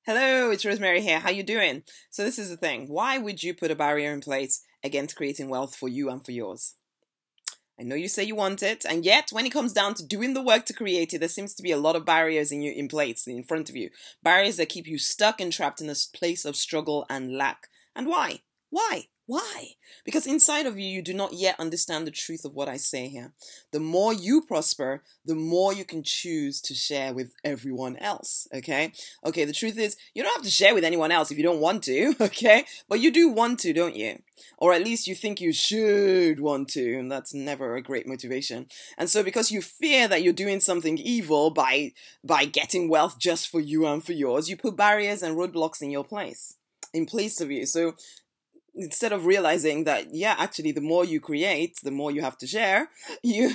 Hello, it's Rosemary here. How you doing? So this is the thing. Why would you put a barrier in place against creating wealth for you and for yours? I know you say you want it, and yet when it comes down to doing the work to create it, there seems to be a lot of barriers in place in front of you. Barriers that keep you stuck and trapped in a place of struggle and lack. And why? Why? Because inside of you, you do not yet understand the truth of what I say here. The more you prosper, the more you can choose to share with everyone else, okay? Okay, the truth is, you don't have to share with anyone else if you don't want to, okay? But you do want to, don't you? Or at least you think you should want to, and that's never a great motivation. And so because you fear that you're doing something evil by getting wealth just for you and for yours, you put barriers and roadblocks in place of you. So instead of realizing that, yeah, actually, the more you create, the more you have to share, you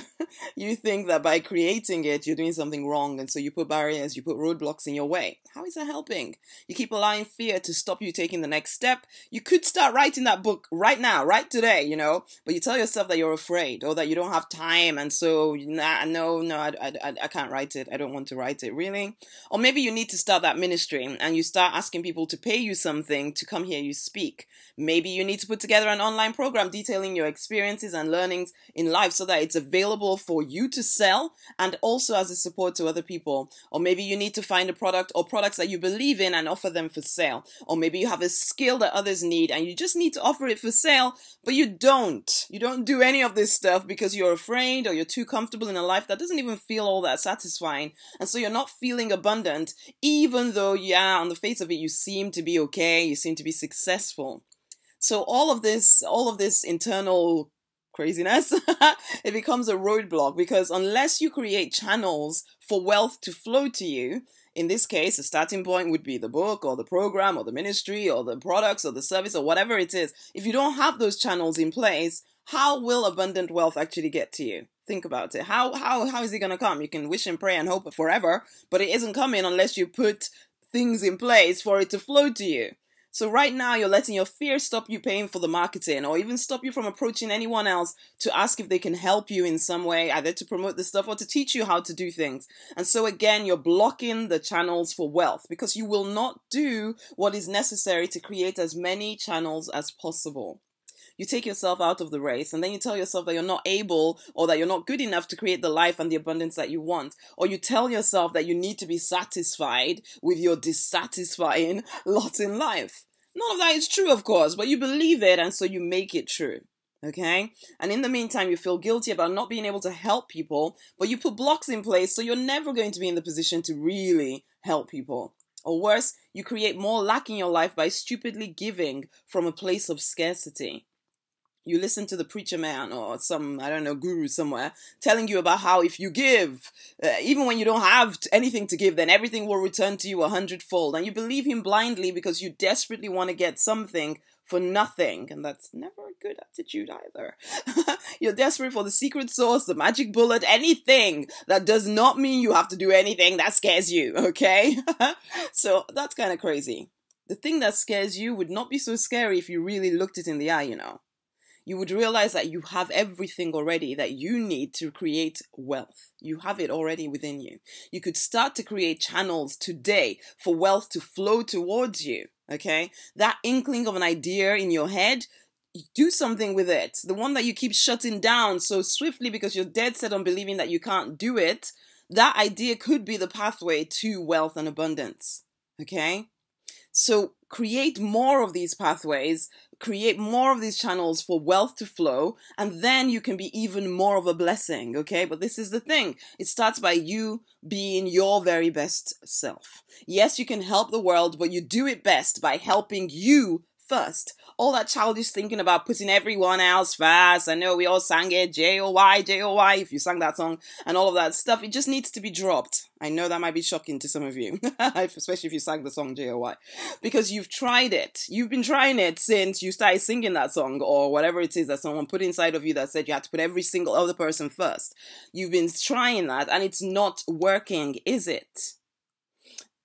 think that by creating it, you're doing something wrong. And so you put barriers, you put roadblocks in your way. How is that helping? You keep allowing fear to stop you taking the next step. You could start writing that book right now, right today, but you tell yourself that you're afraid or that you don't have time. And so, I can't write it. I don't want to write it. Really? Or maybe you need to start that ministry and you start asking people to pay you something to come hear you speak. Maybe you need to put together an online program detailing your experiences and learnings in life so that it's available for you to sell and also as a support to other people. Or maybe you need to find a product or products that you believe in and offer them for sale. Or maybe you have a skill that others need and you just need to offer it for sale, but you don't. You don't do any of this stuff because you're afraid or you're too comfortable in a life that doesn't even feel all that satisfying. And so you're not feeling abundant, even though, yeah, on the face of it, you seem to be okay, you seem to be successful. So all of this internal craziness, it becomes a roadblock because unless you create channels for wealth to flow to you, in this case, the starting point would be the book or the program or the ministry or the products or the service or whatever it is. If you don't have those channels in place, how will abundant wealth actually get to you? Think about it. How is it going to come? You can wish and pray and hope forever, but it isn't coming unless you put things in place for it to flow to you. So right now, you're letting your fear stop you paying for the marketing or even stop you from approaching anyone else to ask if they can help you in some way, either to promote the stuff or to teach you how to do things. And so again, you're blocking the channels for wealth because you will not do what is necessary to create as many channels as possible. You take yourself out of the race and then you tell yourself that you're not able or that you're not good enough to create the life and the abundance that you want. Or you tell yourself that you need to be satisfied with your dissatisfying lot in life. None of that is true, of course, but you believe it and so you make it true. Okay? And in the meantime, you feel guilty about not being able to help people, but you put blocks in place so you're never going to be in the position to really help people. Or worse, you create more lack in your life by stupidly giving from a place of scarcity. You listen to the preacher man or some, guru somewhere telling you about how if you give, even when you don't have anything to give, then everything will return to you 100-fold. And you believe him blindly because you desperately want to get something for nothing. And that's never a good attitude either. You're desperate for the secret sauce, the magic bullet, anything that does not mean you have to do anything that scares you, okay? So that's kind of crazy. The thing that scares you would not be so scary if you really looked it in the eye, You would realize that you have everything already that you need to create wealth. You have it already within you. You could start to create channels today for wealth to flow towards you, okay? That inkling of an idea in your head, do something with it. The one that you keep shutting down so swiftly because you're dead set on believing that you can't do it, that idea could be the pathway to wealth and abundance, okay? So create more of these pathways, create more of these channels for wealth to flow, and then you can be even more of a blessing, okay? But this is the thing. It starts by you being your very best self. Yes, you can help the world, but you do it best by helping you first. All that childish thinking about putting everyone else first. I know we all sang it, J-O-Y, J-O-Y, if you sang that song and all of that stuff. It just needs to be dropped. I know that might be shocking to some of you, especially if you sang the song J-O-Y, because you've tried it. You've been trying it since you started singing that song or whatever it is that someone put inside of you that said you had to put every single other person first. You've been trying that and it's not working, is it?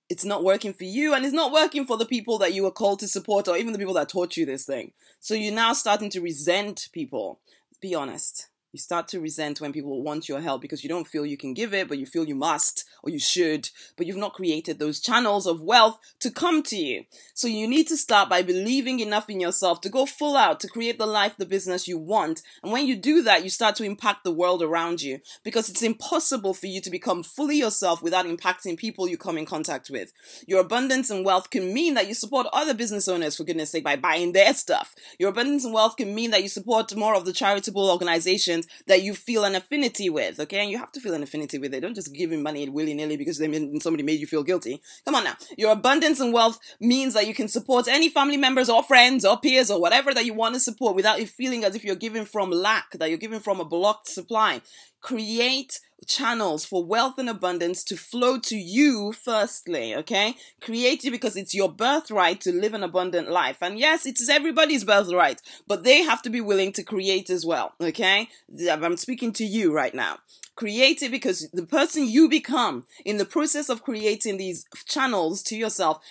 It's not working for you and it's not working for the people that you were called to support or even the people that taught you this thing. So you're now starting to resent people. Be honest. You start to resent when people want your help because you don't feel you can give it, but you feel you must or you should, but you've not created those channels of wealth to come to you. So you need to start by believing enough in yourself to go full out, to create the life, the business you want. And when you do that, you start to impact the world around you, because it's impossible for you to become fully yourself without impacting people you come in contact with. Your abundance and wealth can mean that you support other business owners, for goodness sake, by buying their stuff. Your abundance and wealth can mean that you support more of the charitable organizations that you feel an affinity with, okay? And you have to feel an affinity with it. Don't just give him money willy-nilly because somebody made you feel guilty. Come on now. Your abundance and wealth means that you can support any family members or friends or peers or whatever that you want to support without it feeling as if you're giving from lack, that you're giving from a blocked supply. Create channels for wealth and abundance to flow to you firstly, okay? Create it because it's your birthright to live an abundant life. And yes, it is everybody's birthright, but they have to be willing to create as well, okay? I'm speaking to you right now. Create it because the person you become in the process of creating these channels to yourself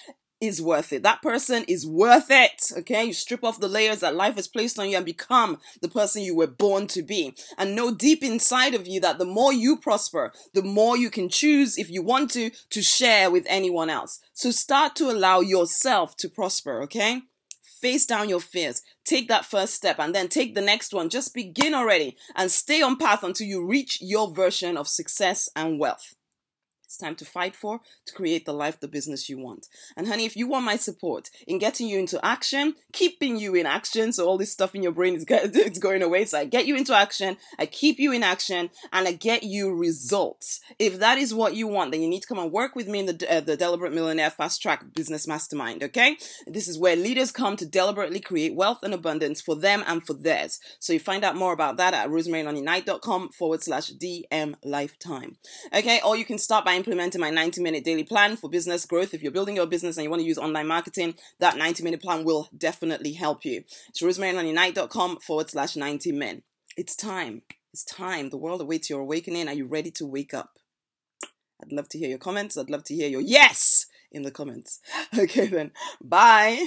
is worth it. That person is worth it. Okay. You strip off the layers that life has placed on you and become the person you were born to be. And know deep inside of you that the more you prosper, the more you can choose, if you want to share with anyone else. So start to allow yourself to prosper. Okay. Face down your fears. Take that first step and then take the next one. Just begin already and stay on path until you reach your version of success and wealth. It's time to fight for, to create the life, the business you want. And honey, if you want my support in getting you into action, keeping you in action, so all this stuff in your brain is it's going away. So I get you into action, I keep you in action, and I get you results. If that is what you want, then you need to come and work with me in the Deliberate Millionaire Fast Track Business Mastermind, okay? This is where leaders come to deliberately create wealth and abundance for them and for theirs. So you find out more about that at rosemarynonnyknight.com/DM lifetime. Okay, or you can start by implementing my 90-minute daily plan for business growth. If you're building your business and you want to use online marketing, that 90-minute plan will definitely help you. It's rosemarynonnyknight.com/90min. It's time. It's time. The world awaits your awakening. Are you ready to wake up? I'd love to hear your comments. I'd love to hear your yes in the comments. Okay then. Bye.